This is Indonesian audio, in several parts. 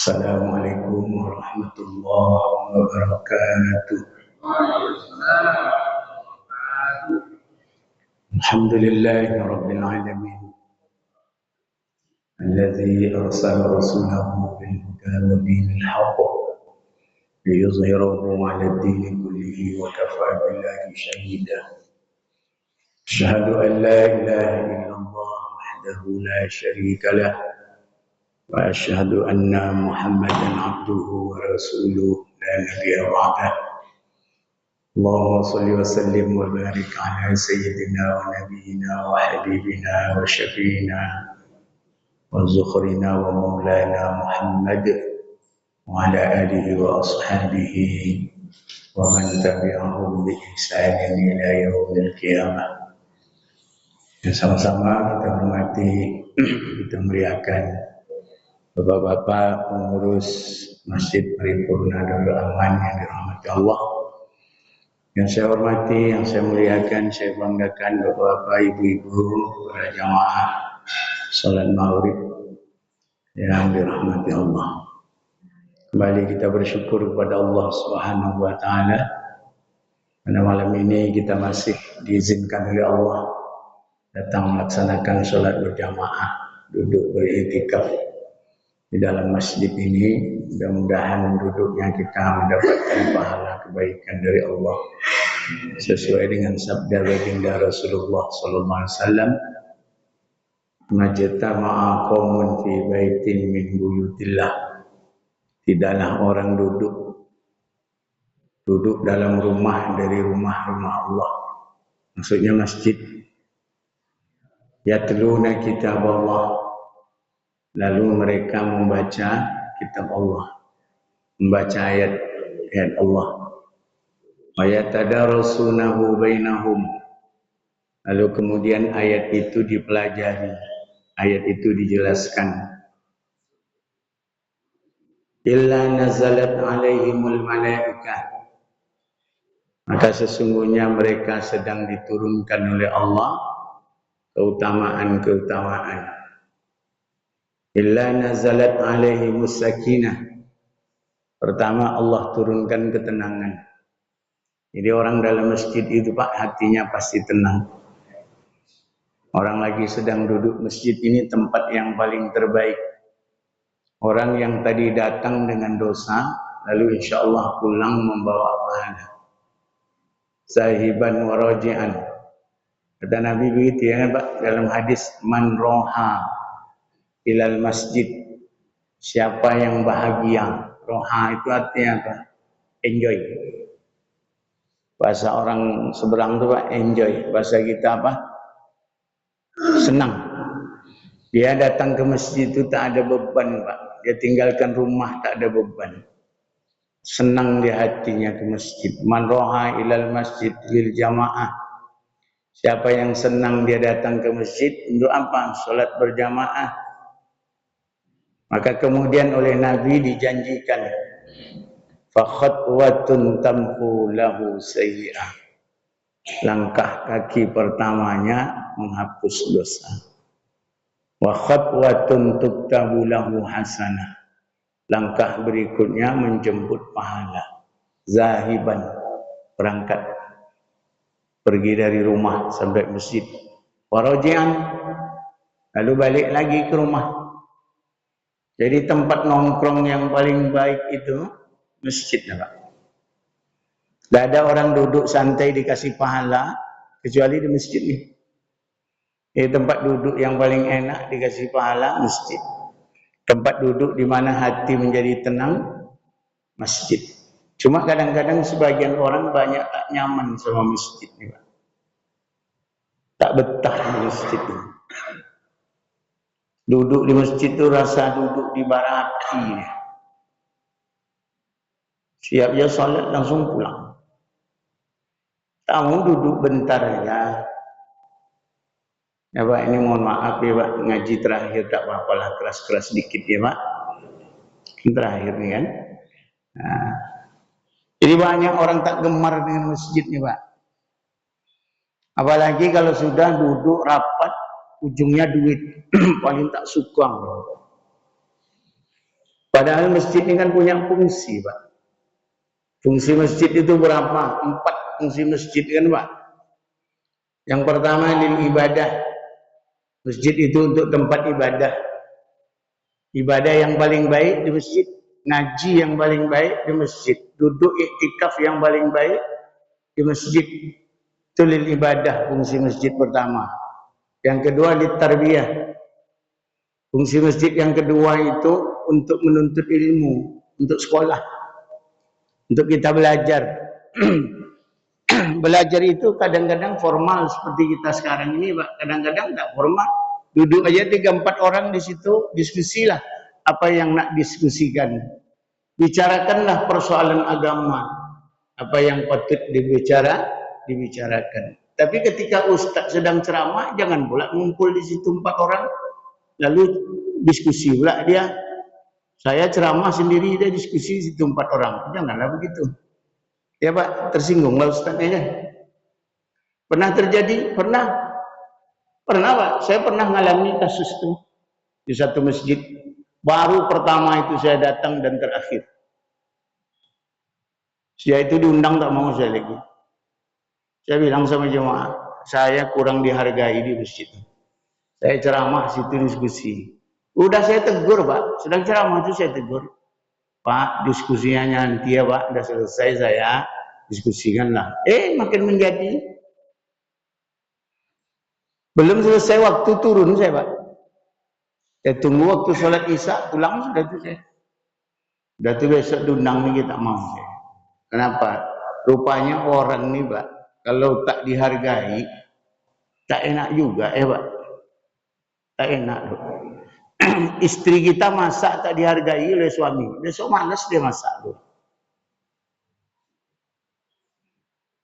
Assalamualaikum warahmatullahi wabarakatuh. Alhamdulillahi rabbil alamin. Alladzi arsala rasulahu bil huda wa dinil haqq liyuzhirahu 'ala ad-dini kullihi wa kafa billahi shahida. Asyhadu an la ilaha illallah wahdahu la syarika lah wa asyhadu anna Muhammadan 'abduhu wa rasuluhu la nabiyya ba'dah. Allahumma salli wa sallim wa barik ala sayyidina wa nabiyyina wa habibina wa syafiina wa zukhrina wa maulana Muhammad wa ala alihi wa ashabihi wa man tabi'ahum bi ihsanin ila yaumil qiyamah. Sama-sama kita hormati, kita muliakan Bapak-bapak pengurus Masjid Paripurna Darul Aman yang dirahmati Allah. Yang saya hormati, yang saya muliakan, saya banggakan bapak-bapak, ibu-ibu, para jamaah salat maghrib yang dirahmati Allah. Kembali kita bersyukur kepada Allah Subhanahu wa taala. Pada malam ini kita masih diizinkan oleh Allah datang melaksanakan salat berjamaah, duduk beriktikaf di dalam masjid ini. Mudah-mudahan duduknya kita mendapatkan pahala kebaikan dari Allah sesuai dengan sabda baginda Rasulullah sallallahu alaihi wasallam, "Majtama'a qaumun fi baitin min buyutillah." Tidaklah orang duduk dalam rumah dari rumah-rumah Allah, maksudnya masjid. Yatluna kitab Allah, lalu mereka membaca kitab Allah, membaca ayat Allah. Wa yatadarasunahu bainahum, lalu kemudian ayat itu dipelajari, ayat itu dijelaskan. Illa nazalat alaihimul malaikah, maka sesungguhnya mereka sedang diturunkan oleh Allah keutamaan-keutamaan. Illa nazalat alaihimus sakinah, pertama Allah turunkan ketenangan. Jadi orang dalam masjid itu Pak, hatinya pasti tenang. Orang lagi sedang duduk, masjid ini tempat yang paling terbaik. Orang yang tadi datang dengan dosa, lalu insya Allah pulang membawa pahala. Sahiban wa raji'an. Kata Nabi begitu ya Pak, dalam hadis, man roha ilal masjid, siapa yang bahagia. Roha itu artinya apa? Enjoy. Bahasa orang seberang itu Pak, enjoy. Bahasa kita apa? Senang. Dia datang ke masjid itu tak ada beban Pak. Dia tinggalkan rumah tak ada beban. Senang di hatinya ke masjid. Man roha ilal masjid lil jamaah. Siapa yang senang dia datang ke masjid untuk apa? Salat berjamaah. Maka kemudian oleh Nabi dijanjikan, fa khatwatun tamhu lahu sayyi'ah, langkah kaki pertamanya menghapus dosa. Wa khatwatun tuktabu lahu hasanah, langkah berikutnya menjemput pahala. Zahiban, berangkat, pergi dari rumah sampai masjid. Warajian, lalu balik lagi ke rumah. Jadi tempat nongkrong yang paling baik itu masjid, Pak. Tidak ada orang duduk santai dikasih pahala kecuali di masjid nih. Ini tempat duduk yang paling enak dikasih pahala, masjid. Tempat duduk di mana hati menjadi tenang, masjid. Cuma kadang-kadang sebagian orang banyak tak nyaman sama masjid nih, Pak. Tak betah di masjid ini. Duduk di masjid itu rasa duduk di bara api. Siap ya salat langsung pulang. Kamu duduk bentar ya. Ya Pak, ini mohon maaf ya Pak, ngaji terakhir tak apa-apa lah, keras-keras sedikit ya Pak. Terakhir nih kan. Nah, jadi banyak orang tak gemar dengan masjid nih Pak. Apalagi kalau sudah duduk rapat, ujungnya duit. Paling tak suka. Padahal masjid ini kan punya fungsi, Pak. Fungsi masjid itu berapa? 4 fungsi masjid kan, Pak. Yang pertama lil ibadah. Masjid itu untuk tempat ibadah. Ibadah yang paling baik di masjid, ngaji yang paling baik di masjid, duduk iktikaf yang paling baik di masjid. Itu lil ibadah, fungsi masjid pertama. Yang kedua lil tarbiyah. Fungsi masjid yang kedua itu untuk menuntut ilmu, untuk sekolah, untuk kita belajar. Belajar itu kadang-kadang formal seperti kita sekarang ini, Pak. Kadang-kadang tak formal. Duduk aja 3-4 orang di situ, diskusilah apa yang nak diskusikan. Bicarakanlah persoalan agama. Apa yang patut dibicarakan. Tapi ketika ustaz sedang ceramah, jangan pula ngumpul di situ 4 orang. Lalu diskusi pula dia. Saya ceramah sendiri, dia diskusi di situ 4 orang. Janganlah begitu. Ya Pak, tersinggunglah ustaznya ya. Pernah terjadi? Pernah. Pernah Pak, saya pernah mengalami kasus itu di satu masjid. Baru pertama itu saya datang dan terakhir. Saya itu diundang tak mau saya lagi. Saya bilang sama jemaah, saya kurang dihargai di masjid. Saya ceramah situ diskusi. Udah saya tegur Pak, sedang ceramah itu saya tegur. Pak, diskusinya nanti ya Pak, udah selesai saya diskusikanlah. Makin menjadi. Belum selesai waktu turun saya Pak. Saya tunggu waktu sholat isya, pulang sudah itu saya. Sudah itu besok diundang nih kita mau saya. Kenapa? Rupanya orang nih Pak, kalau tak dihargai, tak enak juga Pak. Tak enak loh. Istri kita masak tak dihargai oleh suami, besok malas dia masak loh.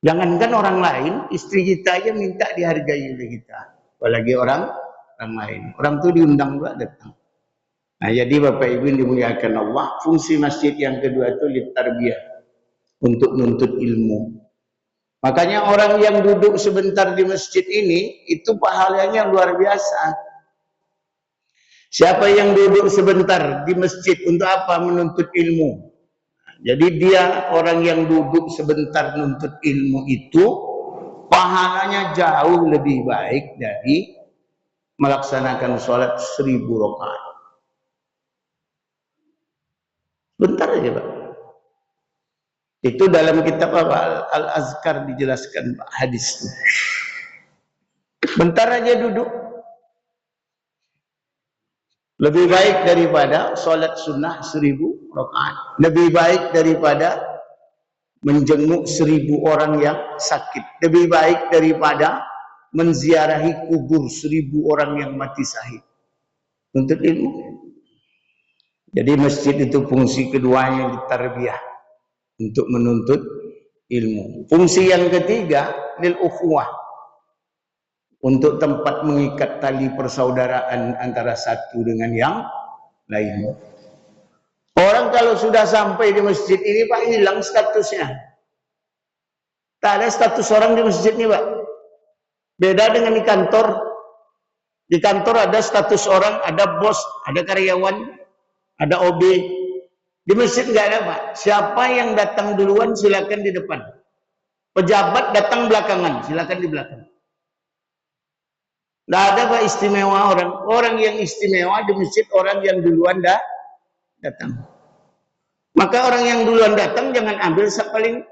Jangankan orang lain, istri kita aja minta dihargai oleh kita. Apalagi orang lain. Orang tuh diundang pula datang. Nah, jadi Bapak Ibu yang dimuliakan Allah, fungsi masjid yang kedua itu litarbiyah, untuk menuntut ilmu. Makanya orang yang duduk sebentar di masjid ini, itu pahalanya luar biasa. Siapa yang duduk sebentar di masjid untuk apa? Menuntut ilmu. Jadi dia orang yang duduk sebentar menuntut ilmu itu, pahalanya jauh lebih baik dari melaksanakan sholat 1000 rakaat. Bentar aja Pak. Itu dalam kitab apa? Al-Azkar dijelaskan Pak, hadis itu. Bentar aja duduk. Lebih baik daripada sholat sunnah 1000 rakaat. Lebih baik daripada menjenguk 1000 orang yang sakit. Lebih baik daripada menziarahi kubur 1000 orang yang mati syahid. Untuk ilmu. Jadi masjid itu fungsi keduanya ditarbiyah, untuk menuntut ilmu. Fungsi yang ketiga lil ukhuwah, untuk tempat mengikat tali persaudaraan antara satu dengan yang lain. Orang kalau sudah sampai di masjid ini Pak, hilang statusnya. Tak ada status orang di masjid ini Pak. Beda dengan di kantor. Di kantor ada status orang, ada bos, ada karyawan, ada OB. Di masjid nggak ada Pak. Siapa yang datang duluan silakan di depan. Pejabat datang belakangan, silakan di belakang. Nggak ada Pak istimewa orang. Orang yang istimewa di masjid orang yang duluan datang. Maka orang yang duluan datang jangan ambil paling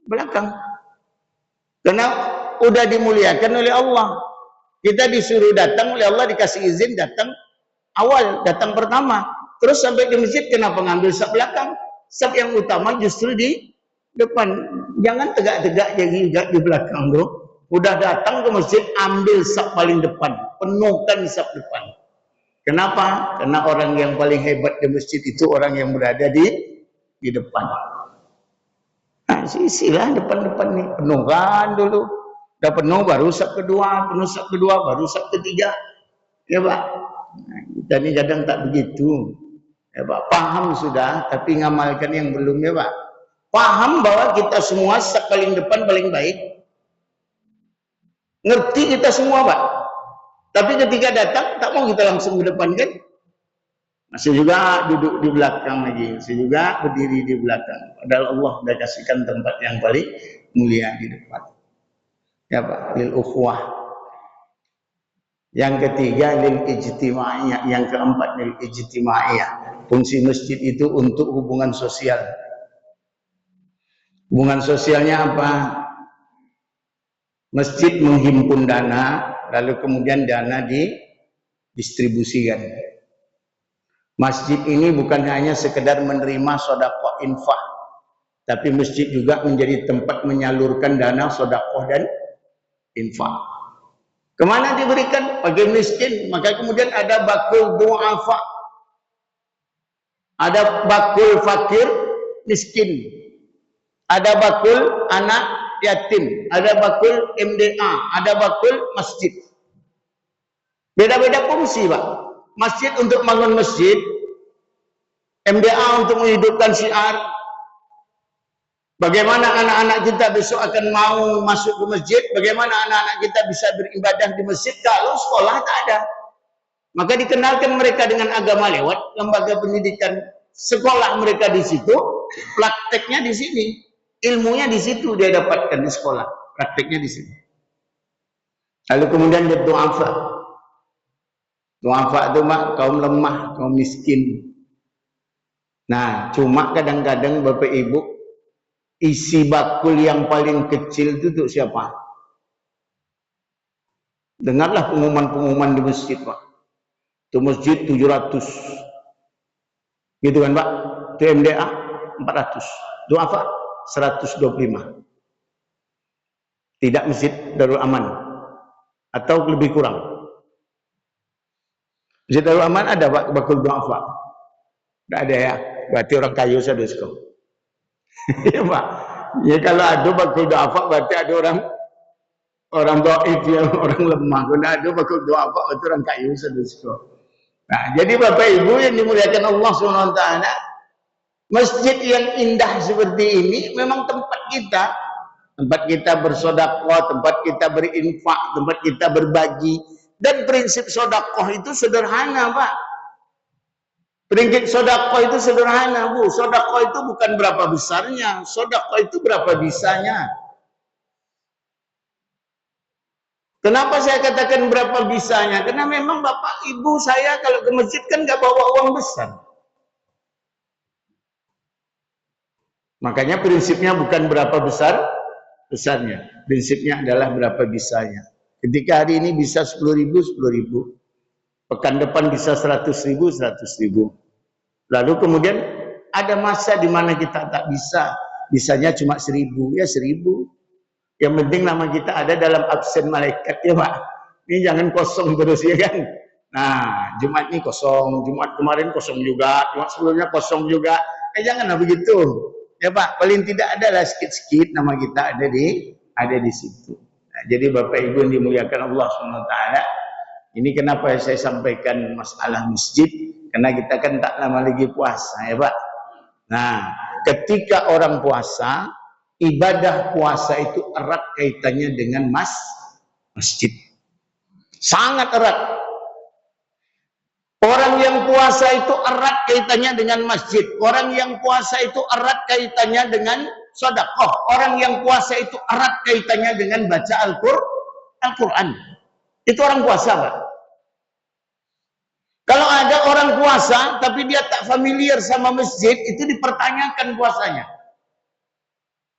belakang. Karena udah dimuliakan oleh Allah. Kita disuruh datang oleh Allah, dikasih izin datang awal, datang pertama. Terus sampai di masjid kenapa ngambil saf belakang? Saf yang utama justru di depan. Jangan tegak-tegak jadi juga di belakang loh. Udah datang ke masjid, ambil saf paling depan, penuhkan saf depan. Kenapa? Karena orang yang paling hebat di masjid itu orang yang berada di depan. Nah, sisilah depan-depan nih, penuhkan dulu. Udah penuh baru saf kedua, penuh saf kedua baru saf ketiga. Ya Pak. Nah, kita ini kadang tak begitu. Ya Pak, paham sudah, tapi ngamalkan yang belum ya Pak. Paham bahwa kita semua saf paling depan paling baik. Ngerti kita semua Pak. Tapi ketika datang, tak mau kita langsung ke depan kan? Masih juga duduk di belakang lagi, masih juga berdiri di belakang. Padahal Allah sudah kasihkan tempat yang paling mulia di depan. Ya Pak, lil ukhuwah. Yang ketiga lil ijtimaiyah, yang keempat lil ijtimaiyah. Fungsi masjid itu untuk hubungan sosial. Hubungan sosialnya apa? Masjid menghimpun dana, lalu kemudian dana didistribusikan. Masjid ini bukan hanya sekedar menerima sedekah infak, tapi masjid juga menjadi tempat menyalurkan dana sedekah dan infak. Kemana diberikan? Bagi miskin. Maka kemudian ada bakul du'afa, ada bakul fakir miskin, ada bakul anak yatim, ada bakul MDA, ada bakul masjid. Beda-beda fungsi, Pak. Masjid untuk bangun masjid, MDA untuk menghidupkan syiar. Bagaimana anak-anak kita besok akan mau masuk ke masjid? Bagaimana anak-anak kita bisa beribadah di masjid kalau sekolah tak ada? Maka dikenalkan mereka dengan agama lewat lembaga pendidikan. Sekolah mereka di situ, prakteknya di sini. Ilmunya di situ dia dapatkan di sekolah, prakteknya di sini. Lalu kemudian dia du'afa. Du'afa itu mak kaum lemah, kaum miskin. Nah, cuma kadang-kadang Bapak Ibu, isi bakul yang paling kecil itu untuk siapa? Dengarlah pengumuman-pengumuman di masjid, Pak. Itu masjid 700. Gitu kan, Pak? Itu MDA 400. Itu apa? 125. Tidak masjid Darul Aman. Atau lebih kurang. Masjid Darul Aman ada, Pak, bakul du'afa. Tidak ada ya. Berarti orang kayu saja, Sko. Ya Pak, ya kalau ada bakul du'afa berarti ada orang dhaif ya, orang lemah. Kalau ada bakul du'afa berarti orang kayu saudara. Nah, jadi Bapak Ibu yang dimuliakan Allah SWT, masjid yang indah seperti ini memang tempat kita bersedekah, tempat kita berinfak, tempat kita berbagi. Dan prinsip sedekah itu sederhana, Pak. Prinsip sedekah itu sederhana, Bu. Sedekah itu bukan berapa besarnya, sedekah itu berapa bisanya. Kenapa saya katakan berapa bisanya? Karena memang Bapak Ibu saya kalau ke masjid kan nggak bawa uang besar. Makanya prinsipnya bukan berapa besarnya. Prinsipnya adalah berapa bisanya. Ketika hari ini bisa 10.000, 10.000. Pekan depan bisa 100.000, 100.000. Lalu kemudian ada masa di mana kita tak bisa, bisanya cuma 1.000, ya 1.000. Yang penting nama kita ada dalam absen malaikat ya Pak. Ini jangan kosong terus ya kan. Nah, Jumat ini kosong, Jumat kemarin kosong juga, Jumat sebelumnya kosong juga. Janganlah begitu. Ya Pak, paling tidak adalah sikit-sikit nama kita ada di situ. Nah, jadi Bapak Ibu yang dimuliakan Allah SWT, ini kenapa saya sampaikan masalah masjid. Karena kita kan tak lama lagi puasa ya Pak. Nah, ketika orang puasa, ibadah puasa itu erat kaitannya dengan masjid. Sangat erat. Orang yang puasa itu erat kaitannya dengan masjid. Orang yang puasa itu erat kaitannya dengan sedekah. Orang yang puasa itu erat kaitannya dengan baca Al-Quran. Itu orang puasa Pak. Kalau ada orang puasa tapi dia tak familiar sama masjid, itu dipertanyakan puasanya.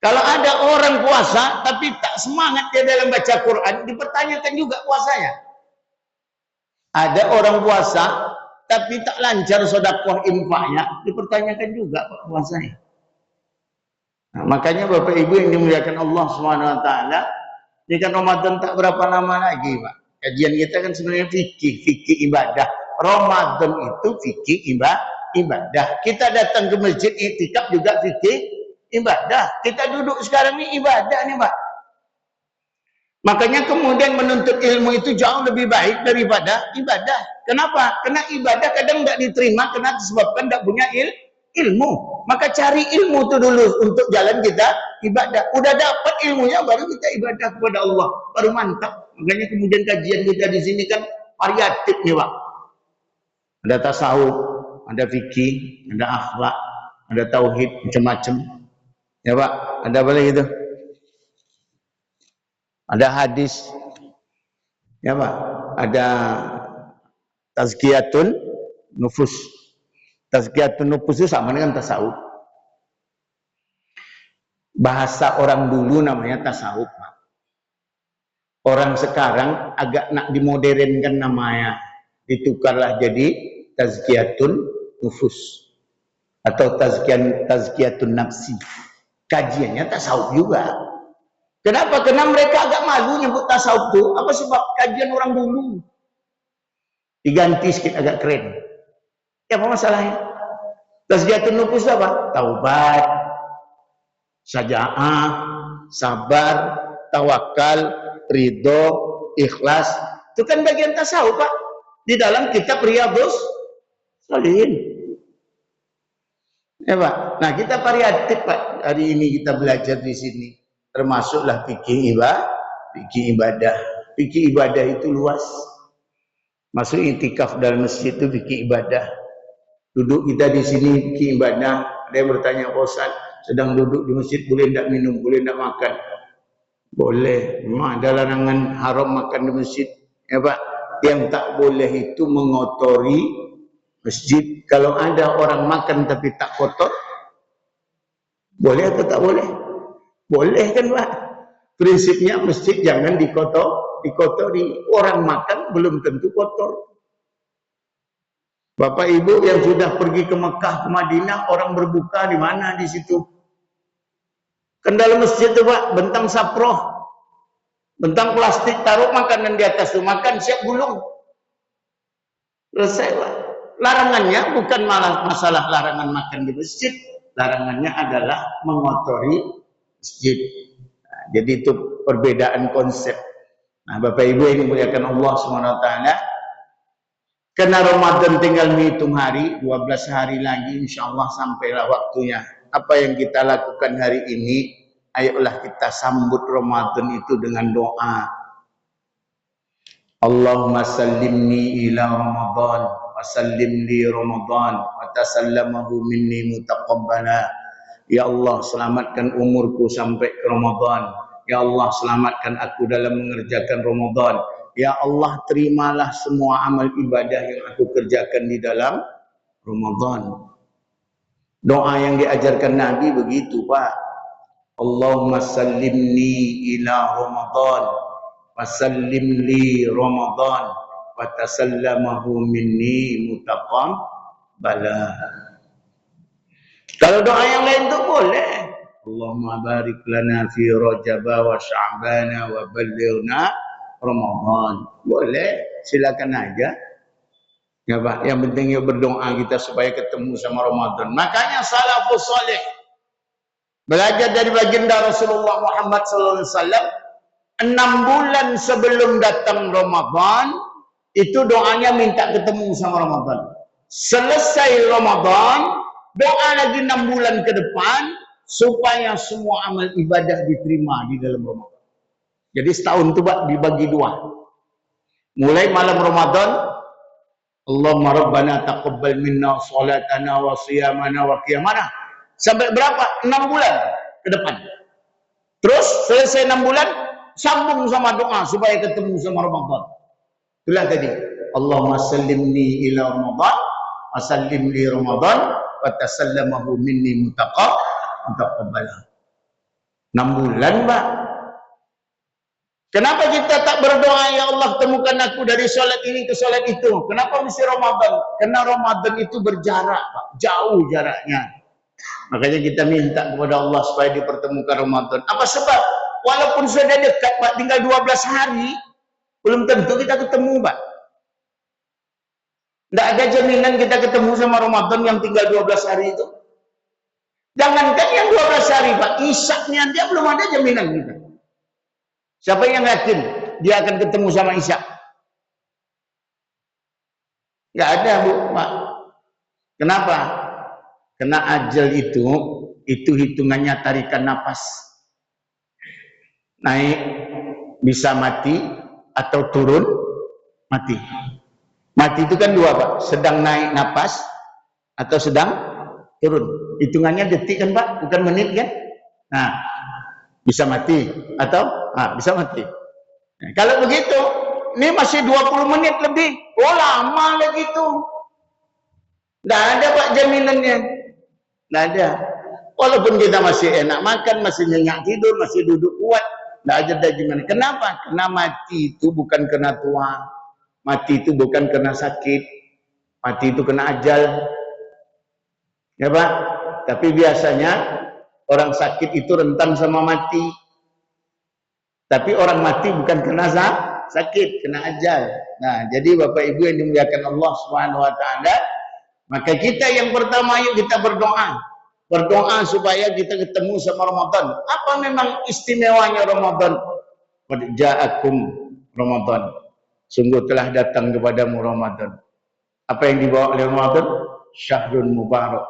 Kalau ada orang puasa tapi tak semangat dia dalam baca Quran, dipertanyakan juga puasanya. Ada orang puasa tapi tak lancar sedekah infaknya, dipertanyakan juga puasanya. Nah, makanya Bapak Ibu yang dimuliakan Allah SWT, ini kan Ramadan tak berapa lama lagi Pak. Kajian kita kan sebenarnya fikih ibadah. Ramadan itu fikih ibadah. Kita datang ke masjid iktikaf juga fikih ibadah. Kita duduk sekarang ini ibadah nih Pak. Makanya kemudian menuntut ilmu itu jauh lebih baik daripada ibadah. Kenapa? Karena ibadah kadang tidak diterima karena disebabkan tidak punya ilmu. Maka cari ilmu itu dulu untuk jalan kita ibadah. Udah dapat ilmunya baru kita ibadah kepada Allah. Baru mantap. Makanya kemudian kajian kita di sini kan variatif nih Pak. Ada tasawuf, ada fikih, ada akhlak, ada tauhid, macam-macam. Ya Pak, ada apa lagi itu? Ada hadis. Ya Pak, ada tazkiyatun nufus. Tazkiyatun nufus itu sama dengan tasawuf. Bahasa orang dulu namanya tasawuf, Pak. Orang sekarang agak nak dimodernkan namanya. Ditukarlah jadi tazkiyatun nufus atau tazkiyatun nafsi. Kajiannya tasawuf juga. Kenapa? Karena mereka agak malu nyebut tasawuf itu. Apa sebab kajian orang dulu? Diganti sedikit agak keren. Ya apa masalahnya? Tazkiyatun nufus apa? Taubat, saja'ah, sabar, tawakal, ridho, ikhlas. Itu kan bagian tasawuf, Pak. Di dalam kitab Riyadhus Shalihin. Ya Pak. Nah kita variatif Pak. Hari ini kita belajar di sini. Termasuklah fikih ibadah. Fikih ibadah itu luas. Masuk itikaf dalam masjid itu fikih ibadah. Duduk kita di sini fikih ibadah. Ada yang bertanya, Pak Ustaz, sedang duduk di masjid boleh tidak minum, boleh tidak makan? Boleh. Memang ada larangan haram makan di masjid. Ya Pak. Yang tak boleh itu mengotori masjid. Kalau ada orang makan tapi tak kotor, boleh atau tak boleh? Boleh kan Pak? Prinsipnya masjid jangan dikotori. Orang makan belum tentu kotor. Bapak Ibu yang sudah pergi ke Mekah, ke Madinah, orang berbuka di mana di situ? Kan dalam masjid itu Pak, bentang saproh. Bentang plastik, taruh makanan di atas itu, makan siap gulung. Selesai Pak. Larangannya bukan malah masalah larangan makan di masjid. Larangannya adalah mengotori masjid. Nah, jadi itu perbedaan konsep. Nah Bapak Ibu yang dimuliakan Allah SWT. Karena Ramadan tinggal menghitung hari, 12 hari lagi insya Allah sampailah waktunya. Apa yang kita lakukan hari ini, ayolah kita sambut Ramadan itu dengan doa. Allahumma sallimni ila Ramadan wa sallim li Ramadan wa tasallamahu minni mutaqabbala. Ya Allah, selamatkan umurku sampai ke Ramadan. Ya Allah, selamatkan aku dalam mengerjakan Ramadan. Ya Allah, terimalah semua amal ibadah yang aku kerjakan di dalam Ramadan. Doa yang diajarkan Nabi begitu Pak. Allahumma sallimni ila Ramadan wa sallim li Ramadan wa tasallamahu minni mutaqabbala. Kalau doa yang lain itu boleh. Allahumma barik lana fi Rajab wa Sya'ban wa ballighna Ramadan. Boleh, silakan aja. Ya Pak, yang penting yuk berdoa kita supaya ketemu sama Ramadan. Makanya salafus saleh belajar dari baginda Rasulullah Muhammad SAW 6 bulan sebelum datang Ramadan itu doanya minta ketemu sama Ramadan. Selesai Ramadan, doa lagi 6 bulan ke depan supaya semua amal ibadah diterima di dalam Ramadan. Jadi setahun itu Pak dibagi 2. Mulai malam Ramadan, Allahumma rabbana taqabbal minna salatana wa siyamana wa qiyamana. Sampai berapa? 6 bulan ke depan. Terus selesai 6 bulan, sambung sama doa supaya ketemu sama Ramadan. Itulah tadi. Allahumma sallimni ila Ramadan, wa sallim li Ramadan, wa tasallamahu minni mutaqabbala. 6 bulan, Pak. Kenapa kita tak berdoa, ya Allah temukan aku dari sholat ini ke sholat itu? Kenapa mesti Ramadan? Karena Ramadan itu berjarak, Pak. Jauh jaraknya. Makanya kita minta kepada Allah supaya dipertemukan Ramadan. Apa sebab? Walaupun sudah dekat, Pak, tinggal 12 hari, belum tentu kita ketemu, Pak. Tidak ada jaminan kita ketemu sama Ramadan yang tinggal 12 hari itu. Jangankan yang 12 hari, Pak. Isyaknya dia belum ada jaminan kita. Siapa yang yakin dia akan ketemu sama Isyak? Nggak ada, Bu, Pak. Kenapa? Karena ajal itu hitungannya tarikan napas. Naik bisa mati atau turun mati. Mati itu kan 2, Pak. Sedang naik napas atau sedang turun. Hitungannya detik kan Pak, bukan menit kan? Nah, bisa mati atau bisa mati. Nah, kalau begitu, ini masih 20 menit lebih. Oh, lama lagi itu. Tidak ada Pak jaminannya. Tidak ada. Walaupun kita masih enak makan, masih nyenyak tidur, masih duduk kuat, tidak ada jaminan. Kenapa? Karena mati itu bukan karena tua. Mati itu bukan karena sakit. Mati itu kena ajal. Ya Pak? Tapi biasanya orang sakit itu rentan sama mati. Tapi orang mati bukan kena sakit, kena ajal. Nah, jadi Bapak Ibu yang dimuliakan Allah Subhanahu wa taala, maka kita yang pertama yuk kita berdoa. Berdoa supaya kita ketemu sama Ramadan. Apa memang istimewanya Ramadan? Qad ja'akum Ramadan. Sungguh telah datang kepadamu Ramadan. Apa yang dibawa oleh Ramadan? Syahrul Mubarak.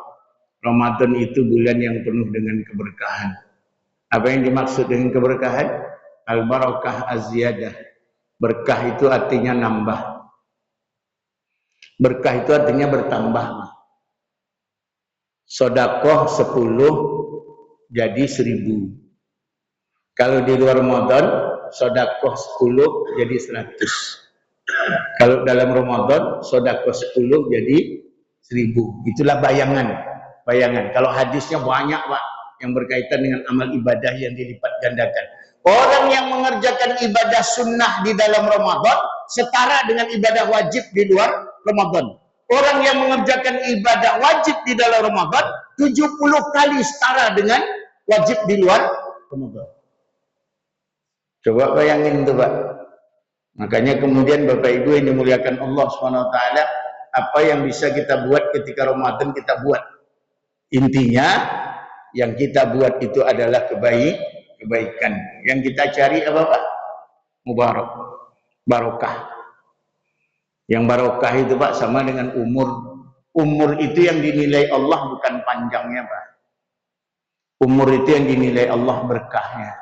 Ramadan itu bulan yang penuh dengan keberkahan. Apa yang dimaksud dengan keberkahan? Al-barakah az-ziyadah. Berkah itu artinya nambah. Berkah itu artinya bertambah. Sodakoh 10 jadi 1000. Kalau di luar Ramadan, sodakoh 10 jadi 100. Kalau dalam Ramadan, sodakoh 10 jadi 1000. Itulah bayangan. Kalau hadisnya banyak Pak, yang berkaitan dengan amal ibadah yang dilipat gandakan. Orang yang mengerjakan ibadah sunnah di dalam Ramadan setara dengan ibadah wajib di luar Ramadan. Orang yang mengerjakan ibadah wajib di dalam Ramadan 70 kali setara dengan wajib di luar Ramadan. Coba bayangin itu Pak. Makanya kemudian Bapak Ibu yang dimuliakan Allah SWT, apa yang bisa kita buat ketika Ramadan kita buat. Intinya yang kita buat itu adalah kebaikan. Yang kita cari apa Pak? Mubarak, barokah. Yang barokah itu Pak sama dengan umur. Umur itu yang dinilai Allah bukan panjangnya Pak. Umur itu yang dinilai Allah berkahnya.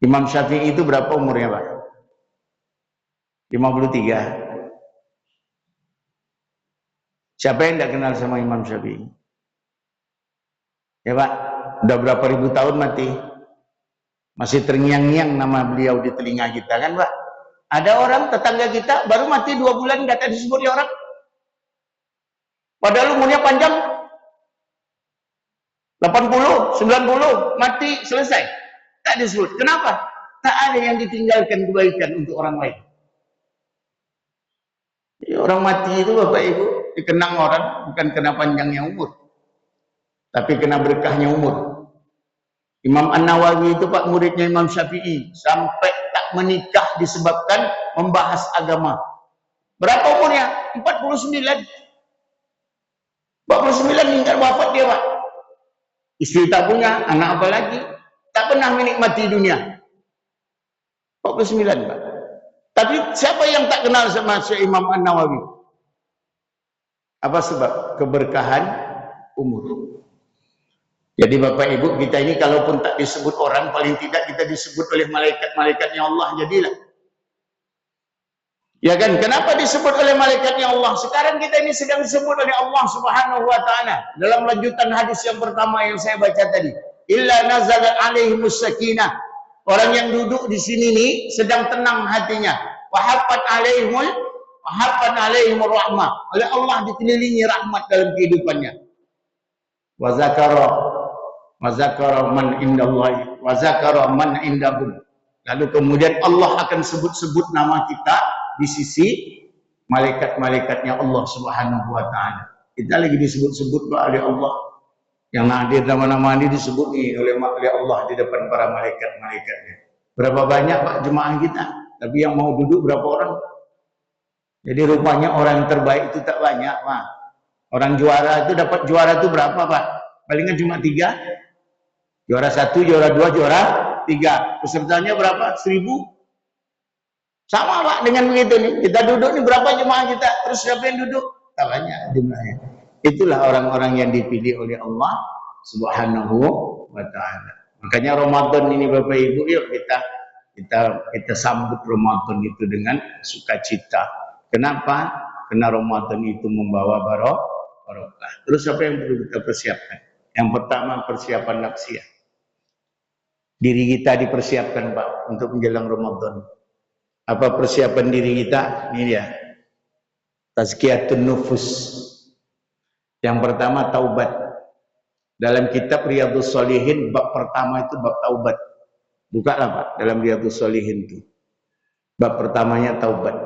Imam Syafi'i itu berapa umurnya Pak? 53. Siapa yang tidak kenal sama Imam Syafi'i? Ya Pak, udah berapa ribu tahun mati. Masih terngiang-ngiang nama beliau di telinga kita kan Pak? Ada orang tetangga kita baru mati 2 bulan nggak disebut ya orang. Padahal umurnya panjang. 80, 90, mati selesai. Tak disebut. Kenapa? Tak ada yang ditinggalkan kebaikan untuk orang lain. Ya, orang mati itu Bapak Ibu dikenang orang bukan kena panjangnya umur, tapi kena berkahnya umur. Imam An-Nawawi itu Pak muridnya Imam Syafi'i, sampai tak menikah disebabkan membahas agama. Berapa umurnya? 49. 49 meninggal wafat dia Pak. Istri tak punya, anak apa lagi? Tak pernah menikmati dunia. 49 Pak. Tapi siapa yang tak kenal sama Imam An-Nawawi? Apa sebab? Keberkahan umur. Jadi Bapak Ibu kita ini kalaupun tak disebut orang, paling tidak kita disebut oleh malaikat-malaikatnya Allah jadilah. Ya kan? Kenapa disebut oleh malaikatnya Allah? Sekarang kita ini sedang disebut oleh Allah Subhanahu wa taala. Dalam lanjutan hadis yang pertama yang saya baca tadi, illa nazalat alaihimus sakinah. Orang yang duduk di sini nih sedang tenang hatinya. Wa haffat alaihimur rahmah. Oleh Allah dikelilingi rahmat dalam kehidupannya. Wa zakara man indallahi wa zakara man indahum. Lalu kemudian Allah akan sebut-sebut nama kita di sisi malaikat-malaikatnya Allah Subhanahu wa taala. Kita lagi disebut-sebut oleh Allah. Yang hadir nama-nama ini disebut nih oleh Allah di depan para malaikat-malaikatnya. Berapa banyak Pak jemaah kita? Tapi yang mau duduk berapa orang? Jadi rupanya orang yang terbaik itu tak banyak Pak. Orang juara itu dapat juara itu berapa Pak? Palingan cuma 3. Juara 1, juara 2, juara 3. Pesertanya berapa? 1000. Sama Pak dengan begitu nih. Kita duduk nih berapa jemaah kita? Terus siapa yang duduk? Tak banyak jumlahnya. Itulah orang-orang yang dipilih oleh Allah Subhanahu wa taala. Makanya Ramadan ini Bapak Ibu yuk kita sambut Ramadan itu dengan sukacita. Kenapa? Karena Ramadan itu membawa barokah. Terus apa yang perlu kita persiapkan? Yang pertama, persiapan nafsiyah. Diri kita dipersiapkan, Pak, untuk menjelang Ramadan. Apa persiapan diri kita? Ini dia. Tazkiyatun nufus. Yang pertama, taubat. Dalam kitab Riyadhus Shalihin, bab pertama itu bab taubat. Bukalah, Pak, dalam Riyadhus Shalihin itu. Bab pertamanya taubat.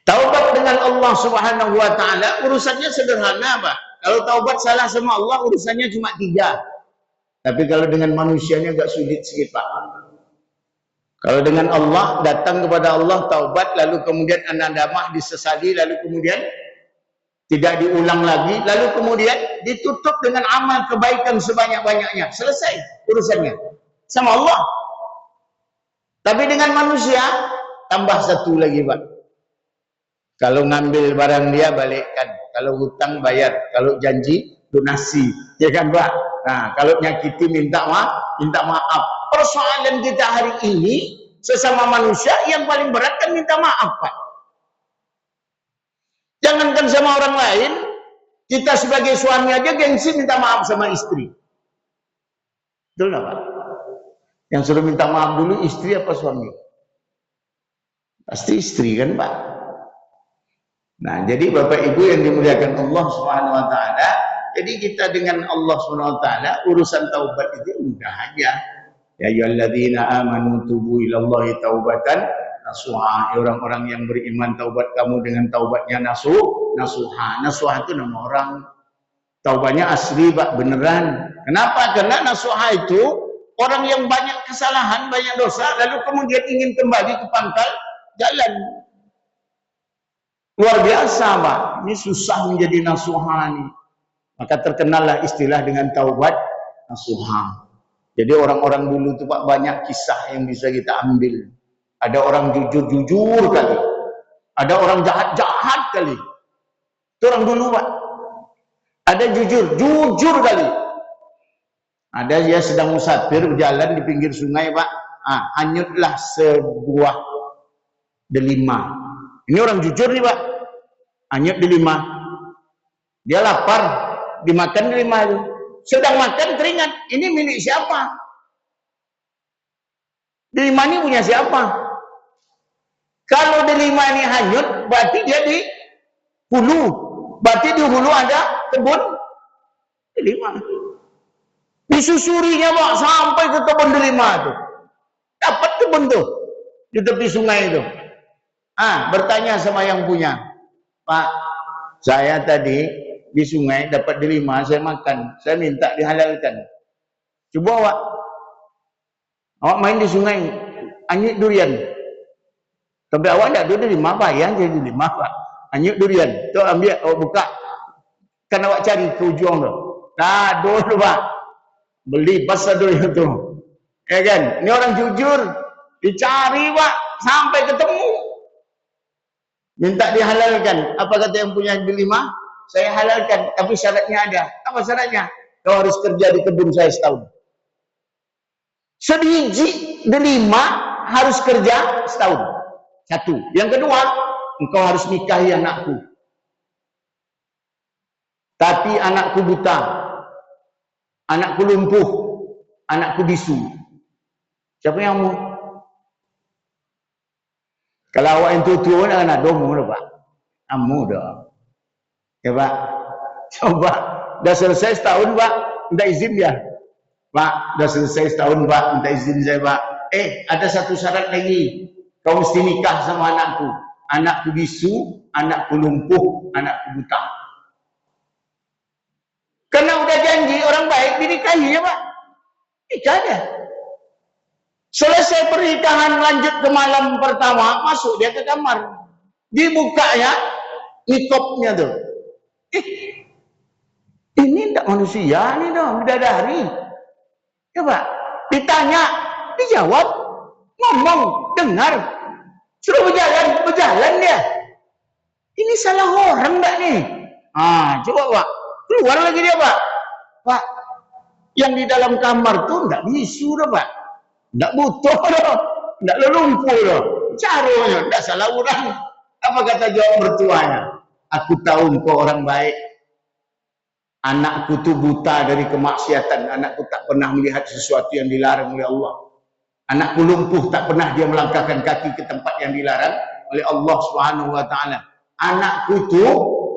Taubat dengan Allah Subhanahu wa taala urusannya sederhana, Pak. Kalau taubat salah sama Allah urusannya cuma 3. Tapi kalau dengan manusianya agak sulit sedikit, Pak. Kalau dengan Allah, datang kepada Allah, taubat, lalu kemudian nadamah, disesali, lalu kemudian tidak diulang lagi, lalu kemudian ditutup dengan amal kebaikan sebanyak-banyaknya. Selesai urusannya sama Allah. Tapi dengan manusia, tambah satu lagi, Pak. Kalau ngambil barang dia, balikkan. Kalau hutang, bayar. Kalau janji, donasi. Ya kan, Pak? Nah, kalau nyakiti, minta maaf. Persoalan kita hari ini, sesama manusia, yang paling berat kan minta maaf, Pak. Jangankan sama orang lain, kita sebagai suami aja gengsi minta maaf sama istri. Betul nggak, Pak? Yang suruh minta maaf dulu istri apa suami? Pasti istri kan, Pak? Nah, jadi Bapak Ibu yang dimuliakan Allah Subhanahu wa taala, jadi kita dengan Allah Subhanahu wa taala urusan taubat itu mudah aja. Ya ayyuhalladzina amanu tubu ilallahi taubatan nasuha. Orang-orang yang beriman, taubat kamu dengan taubatnya nasuha. Nasuha itu nama orang. Taubatnya asli, Pak, beneran. Kenapa? Karena nasuha itu orang yang banyak kesalahan, banyak dosa, lalu kemudian ingin kembali ke pangkal jalan. Luar biasa, Pak. Ini susah menjadi nasuha nih. Maka terkenallah istilah dengan taubat nasuha. Jadi orang-orang dulu itu, Pak, banyak kisah yang bisa kita ambil. Ada orang jujur-jujur kali. Ada orang jahat-jahat kali. Itu orang dulu, Pak. Ada jujur kali. Ada dia sedang musafir berjalan di pinggir sungai, Pak. Hanyutlah sebuah delima. Ini orang jujur nih, Pak. Hanyut delima. Dia lapar, dimakan delima itu. Sedang makan teringat, ini milik siapa? Delima ini punya siapa? Kalau delima ini hanyut, berarti dia di hulu. Berarti di hulu ada kebun delima. Disusurinya, Pak, sampai ke kebun delima itu. Dapat kebun tuh di tepi sungai itu. Bertanya sama yang punya, Pak, saya tadi di sungai dapat delima, saya makan, saya minta dihalalkan. Coba awak main di sungai, anyut durian. Tapi awak tidak ada delima, Pak, ya, jadi delima, Pak. Anyut durian, tu ambil, buka. Kan awak cari ke ujung tu. Nah, dulu, Pak, beli pasal durian tu. Ya kan? Ini orang jujur, dicari, Pak, sampai ketemu. Minta dihalalkan. Apa kata yang punya delima? Saya halalkan, tapi syaratnya ada. Apa syaratnya? Kau harus kerja di kebun saya setahun. Sebiji delima harus kerja setahun. Satu. Yang kedua, engkau harus nikahi anakku. Tapi anakku buta, anakku lumpuh, anakku bisu. Siapa yang mau? Kalau awak yang tua-tua nak kena domo dah, Pak. Amu dah. Ya, Pak. Coba. Dah selesai setahun, Pak. Minta izin dia. Pak, dah selesai setahun, Pak. Minta izin saya, Pak. Ada satu syarat lagi. Kau mesti nikah sama anakku. Anakku bisu, anakku lumpuh, anakku buta. Karena udah janji orang baik dinikahi, ya, Pak. Nikah dia. Selesai pernikahan, lanjut ke malam pertama, masuk dia ke kamar. Dibukanya nikopnya tuh. Ini tidak manusia nih dong, bidadari. Ya, Pak. Ditanya, dijawab, ngomong, dengar. Suruh berjalan dia. Ini salah orang enggak nih? Coba, Pak. Keluar lagi dia, Pak. Pak, yang di dalam kamar tuh enggak bisu dah, Pak. Enggak butuh dah. Enggak lumpuh dah. Caranya, enggak salah orang. Apa kata jawab mertuanya? Aku tahu engkau orang baik. Anakku tu buta dari kemaksiatan, anakku tak pernah melihat sesuatu yang dilarang oleh Allah. Anakku lumpuh, tak pernah dia melangkahkan kaki ke tempat yang dilarang oleh Allah Subhanahu wa taala. Anakku tu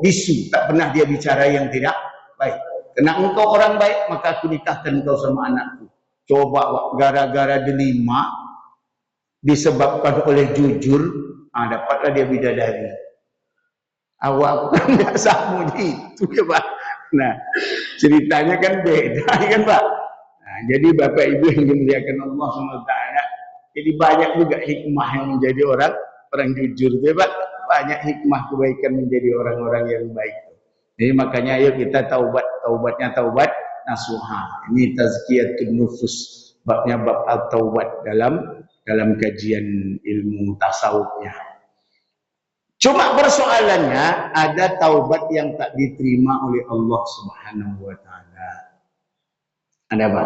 bisu, tak pernah dia bicara yang tidak baik. Karena engkau orang baik, maka aku nikahkan engkau sama anakku. Coba gara-gara delima disebabkan oleh jujur, dapatlah dia bidadari. Awak kan tak sama itu ya Pak. Nah, ceritanya kan beda kan Pak. Nah, jadi Bapak Ibu yang dimuliakan Allah SWT, jadi banyak juga hikmah yang menjadi orang jujur ya Pak. Banyak hikmah kebaikan menjadi orang-orang yang baik. Jadi makanya ayo kita taubatnya taubat nasuha. Ini tazkiyatun nufus, babnya bab at-taubat dalam kajian ilmu tasawufnya. Cuma persoalannya ada taubat yang tak diterima oleh Allah Subhanahu wa taala. Ada apa?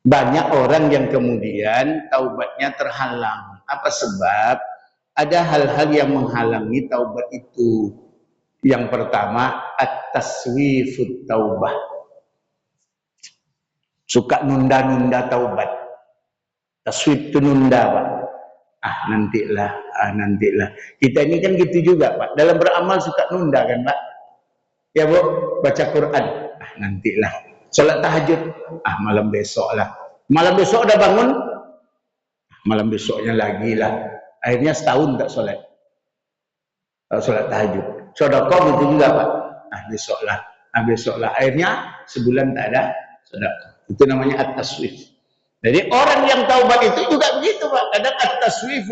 Banyak orang yang kemudian taubatnya terhalang. Apa sebab? Ada hal-hal yang menghalangi taubat itu. Yang pertama, at-taswifut taubah. Suka nunda-nunda taubat. Taswif itu nunda, Pak. Nantilah. Kita ini kan gitu juga, Pak. Dalam beramal suka nunda kan, Pak? Ya, Bu, baca Quran. Nantilah. Salat tahajud. Malam besok lah. Malam besok udah bangun. Malam besoknya lagi lah. Akhirnya setahun tak salat. Salat tahajud. Sedekah gitu juga, Pak. Besok lah. Akhirnya sebulan tak ada sedekah. Itu namanya at-taswif. Jadi orang yang taubat itu juga begitu, Pak. Kadang at-taswif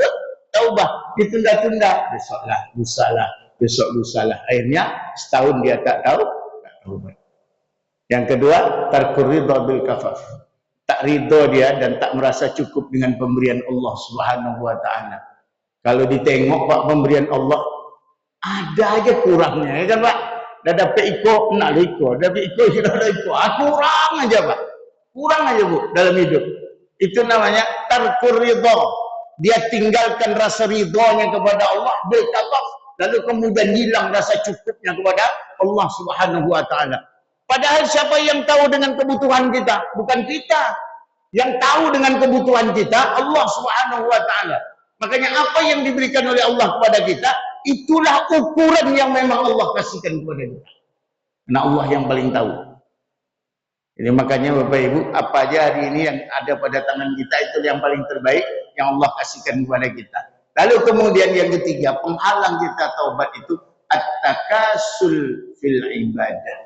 taubah ditunda-tunda, besok lusalah. Akhirnya setahun dia tak taubat. Yang kedua, tarkur ridha bil kafaf. Tak ridho dia dan tak merasa cukup dengan pemberian Allah Subhanahu wa taala. Kalau ditengok Pak pemberian Allah ada aja kurangnya, ya kan Pak? Dah dapat iko, nak iko, dapat iko, sudah ada iko. Kurang aja Pak. Kurang aja Bu dalam hidup. Itu namanya tarkur ridha. Dia tinggalkan rasa ridhonya kepada Allah bil kafaf, lalu kemudian hilang rasa cukupnya kepada Allah Subhanahu wa taala. Padahal siapa yang tahu dengan kebutuhan kita? Bukan kita. Yang tahu dengan kebutuhan kita Allah Subhanahu wa taala. Makanya apa yang diberikan oleh Allah kepada kita, itulah ukuran yang memang Allah kasihkan kepada kita. Karena Allah yang paling tahu. Jadi makanya Bapak Ibu, apa aja hari ini yang ada pada tangan kita itu yang paling terbaik yang Allah kasihkan kepada kita. Lalu kemudian yang ketiga, penghalang kita taubat itu at-takasul fil ibadah.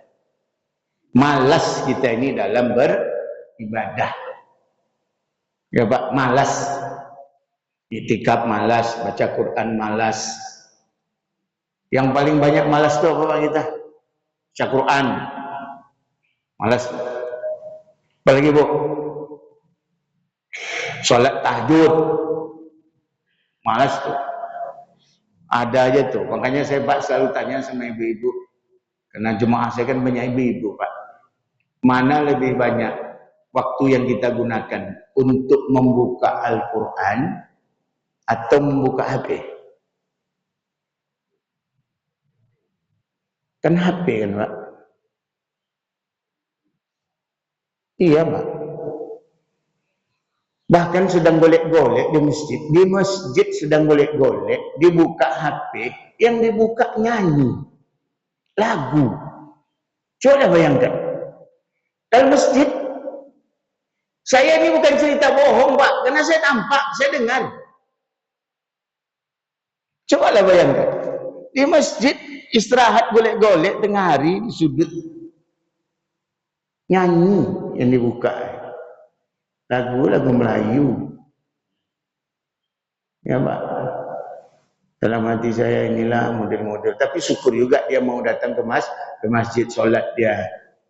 Malas kita ini dalam beribadah. Ya Pak, malas. Itikaf malas, baca Quran malas. Yang paling banyak malas itu apa Pak kita? Baca Quran. Malas. Apalagi Bu? Salat tahajud. Malas tuh. Ada aja tuh. Makanya saya Pak selalu tanya sama ibu-ibu. Karena jemaah saya kan banyak ibu-ibu Pak. Mana lebih banyak waktu yang kita gunakan untuk membuka Al-Quran atau membuka HP? Kan HP kan Pak? Iya Pak. Bahkan sedang golek-golek di masjid. Di masjid sedang golek-golek, dibuka HP, yang dibuka nyanyi. Lagu. Coba bayangkan. Dalam masjid, saya ini bukan cerita bohong Pak, karena saya tampak, saya dengar. Cobalah bayangkan. Di masjid, istirahat golek-golek tengah hari, di sudut. Nyanyi yang dibuka. Lagu-lagu Melayu. Ya Pak. Dalam hati saya inilah model-model. Tapi syukur juga dia mau datang ke masjid sholat dia.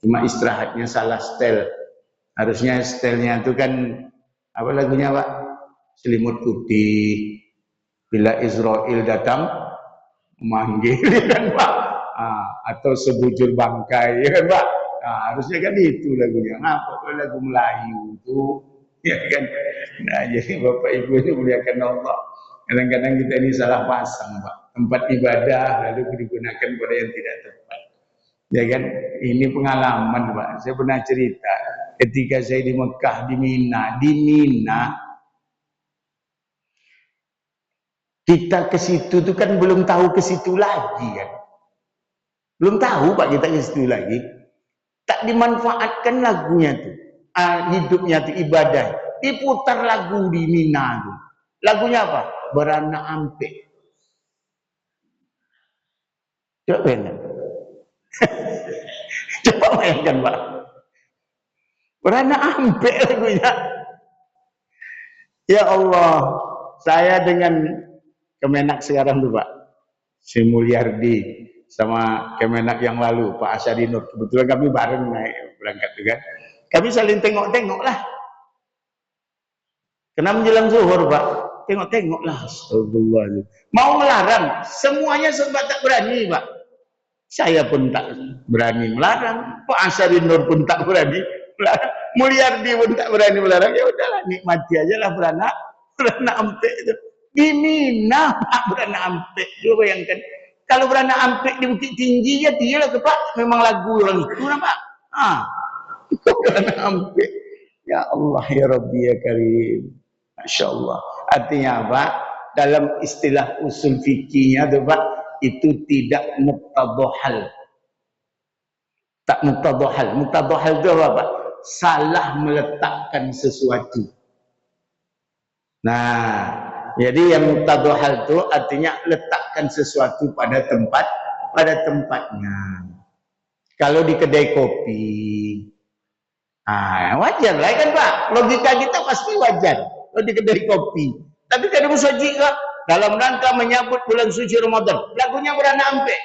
Cuma istirahatnya salah style. Harusnya stylenya itu kan, apa lagunya Pak? Selimut putih. Bila Israel datang, memanggil kan Pak. Atau sebujur bangkai kan Pak. Harusnya kan itu lagunya. Ngapa kalau lagu Melayu itu? Ya kan? Nah, jadi Bapak Ibu ini muliakan Allah. Kadang-kadang kita ini salah pasang Pak. Tempat ibadah lalu digunakan pada yang tidak tepat. Ya kan, ini pengalaman Pak. Saya pernah cerita ketika saya di Mekah, di Mina, kita ke situ tuh kan belum tahu ke situ lagi kan. Belum tahu Pak kita ke situ lagi. Tak dimanfaatkan lagunya tuh. Hidupnya tuh ibadah. Diputar lagu di Mina tuh. Lagunya apa? Beranak Ampek. Coba bayangkan. Coba bayangkan Pak. Beranak Ampek lagunya. Ya Allah. Saya dengan Kemenak sekarang tuh Pak. Si Mulyardi sama Kemenak yang lalu Pak Asyadinur. Kebetulan kami bareng naik berangkat juga. Kami saling tengok-tengok lah. Kena menjelang zuhur Pak. Tengok-tengok lah. Astagfirullah. Mau melarang. Semuanya sempat tak berani Pak. Saya pun tak berani melarang. Pak Asyadinur pun tak berani melarang. Mulyardi pun tak berani melarang. Ya udahlah nikmati aja lah beranak ampek itu. Di Mina Pak beranak ampek. Coba bayangkan. Kalau beranak ampek di Bukit Tinggi ya dia lah Pak. Memang lagu orang itu lah Pak. Beranak ampek. Ya Allah ya Rabbi ya Karim. Masya Allah. Artinya apa? Dalam istilah usul fikihnya tuh Pak, itu tidak muqtadhal. Tak muqtadhal. Muqtadhal itu apa Pak? Salah meletakkan sesuatu. Nah, jadi yang muqtadhal itu artinya letakkan sesuatu pada tempatnya. Kalau di kedai kopi, wajar lah kan Pak. Logika kita pasti wajar. Kalau di kedai kopi. Tapi kalau musaji Kak, dalam rangka menyambut bulan suci Ramadan, lagunya beranak ampek.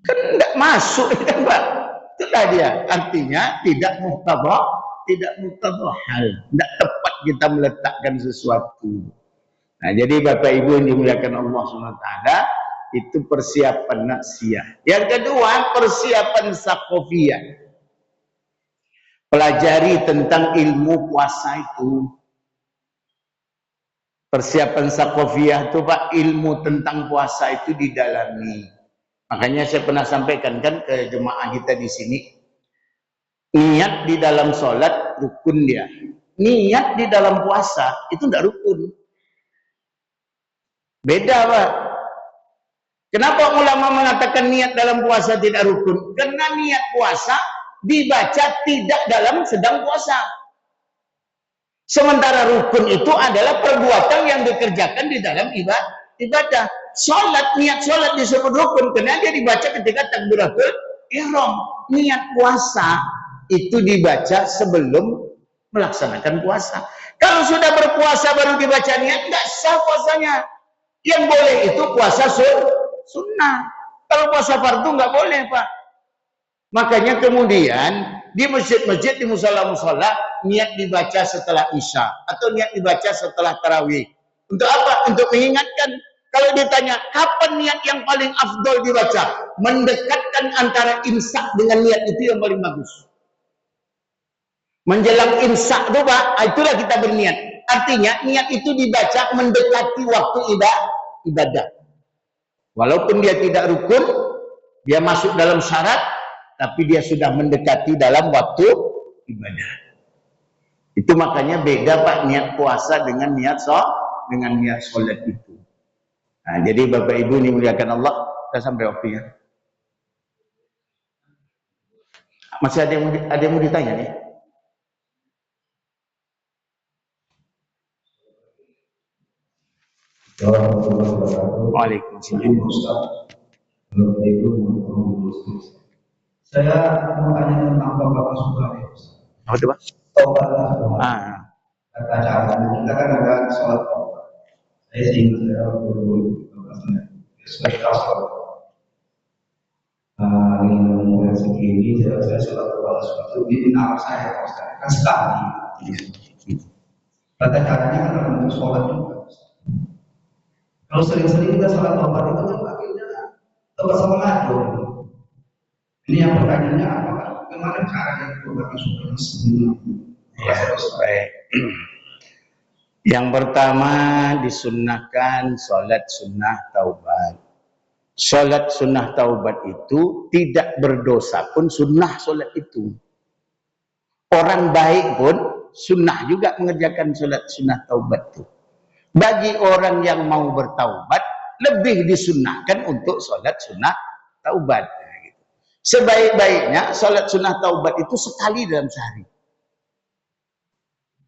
Kan tidak masuk kan Pak. Itulah dia. Artinya tidak muqtadha, hal. Tidak tepat kita meletakkan sesuatu. Nah, jadi Bapak Ibu yang dimuliakan Allah SWT, itu persiapan naksiyah. Yang kedua, persiapan sakofiyah. Pelajari tentang ilmu puasa itu. Persiapan sakofiyah itu Pak, ilmu tentang puasa itu didalami. Makanya saya pernah sampaikan kan ke jemaah kita di sini, niat di dalam sholat rukun dia. Niat di dalam puasa itu tidak rukun. Beda Pak. Kenapa ulama mengatakan niat dalam puasa tidak rukun? Karena niat puasa dibaca tidak dalam sedang puasa. Sementara rukun itu adalah perbuatan yang dikerjakan di dalam ibadah. Sholat, niat sholat disebut rukun karena dia dibaca ketika takbiratul ihram. Niat puasa itu dibaca sebelum melaksanakan puasa. Kalau sudah berpuasa baru dibaca niat, nggak sah puasanya. Yang boleh itu puasa sunnah. Kalau puasa fardu nggak boleh Pak. Makanya kemudian di masjid-masjid, di musola-musola, niat dibaca setelah isya atau niat dibaca setelah tarawih. Untuk apa? Untuk mengingatkan. Kalau ditanya kapan niat yang paling afdol dibaca, mendekatkan antara imsak dengan niat itu yang paling bagus. Menjelang imsak itu Pak, itulah kita berniat. Artinya niat itu dibaca mendekati waktu ibadah. Walaupun dia tidak rukun, dia masuk dalam syarat, tapi dia sudah mendekati dalam waktu ibadah. Itu makanya beda Pak niat puasa dengan niat sholat itu. Nah, jadi Bapak Ibu dimuliakan Allah, kita sampai waktunya. Masih ada yang mau ditanya nih? Waalaikumsalam. Saya mau tanya tentang Bapak suka nih. Apa itu Pak? Tobat. Kata caranya kita kan ada sholat tobat. Saya ingat saya dulu spesial sholat. Dengan umur yang segini, saya sholat tobat itu bikin apa saya kan sekali. Kata caranya kan untuk sholat juga. Kalau sering-sering kita sholat tobat itu kan akhirnya tobat sama ngadu. Ini yang pertanyaannya apakah bagaimana caranya tobat sudah Ya, baik. Yang pertama disunnahkan sholat sunnah taubat. Salat sunnah taubat itu tidak berdosa pun sunnah salat itu. Orang baik pun sunnah juga mengerjakan salat sunnah taubat itu. Bagi orang yang mau bertaubat, lebih disunnahkan untuk salat sunnah taubat. Sebaik-baiknya salat sunnah taubat itu sekali dalam sehari.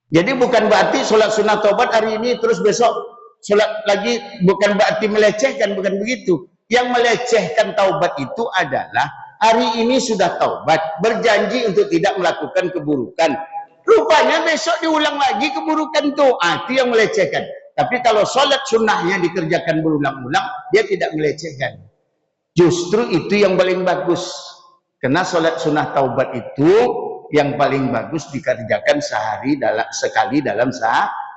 Jadi bukan berarti salat sunnah taubat hari ini terus besok salat lagi, bukan berarti melecehkan, bukan begitu. Yang melecehkan taubat itu adalah hari ini sudah taubat, berjanji untuk tidak melakukan keburukan. Rupanya besok diulang lagi keburukan itu. Itu yang melecehkan. Tapi kalau salat sunnahnya dikerjakan berulang-ulang, dia tidak melecehkan. Justru itu yang paling bagus. Karena salat sunnah taubat itu yang paling bagus dikerjakan sekali dalam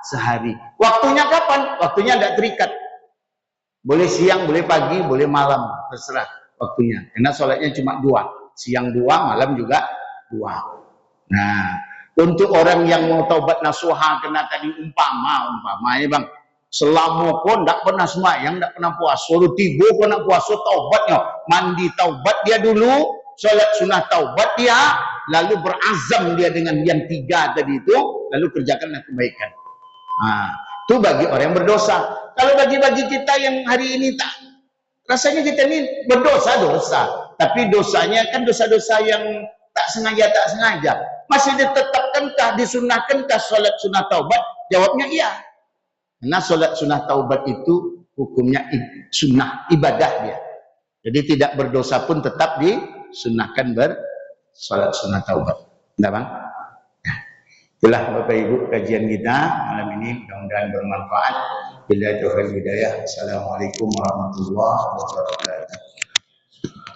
sehari. Waktunya kapan? Waktunya tidak terikat. Boleh siang, boleh pagi, boleh malam, terserah waktunya. Karena sholatnya cuma 2, siang 2, malam juga 2. Nah, untuk orang yang mau taubat nasuha, kena tadi umpama ya bang, selama pun tidak pernah sembahyang, tidak pernah puasa, suruh tiba pun nak puasa, taubatnya, mandi taubat dia dulu, sholat sunnah taubat dia, lalu berazam dia dengan yang 3 tadi itu, lalu kerjakanlah kebaikan. Itu bagi orang yang berdosa. Kalau bagi kita yang hari ini tak, rasanya kita ini berdosa, tapi dosanya kan dosa-dosa yang tak sengaja. Masih ditetapkankah, disunnahkankah sholat sunnah taubat? Jawabnya iya. Karena sholat sunnah taubat itu hukumnya sunnah, ibadah dia. Jadi tidak berdosa pun tetap disunnahkan sholat sunnah taubat. Tidak bang? Itulah Bapak Ibu kajian kita malam ini, mudah-mudahan bermanfaat. Billahi taufiq wal hidayah. Assalamualaikum warahmatullahi wabarakatuh.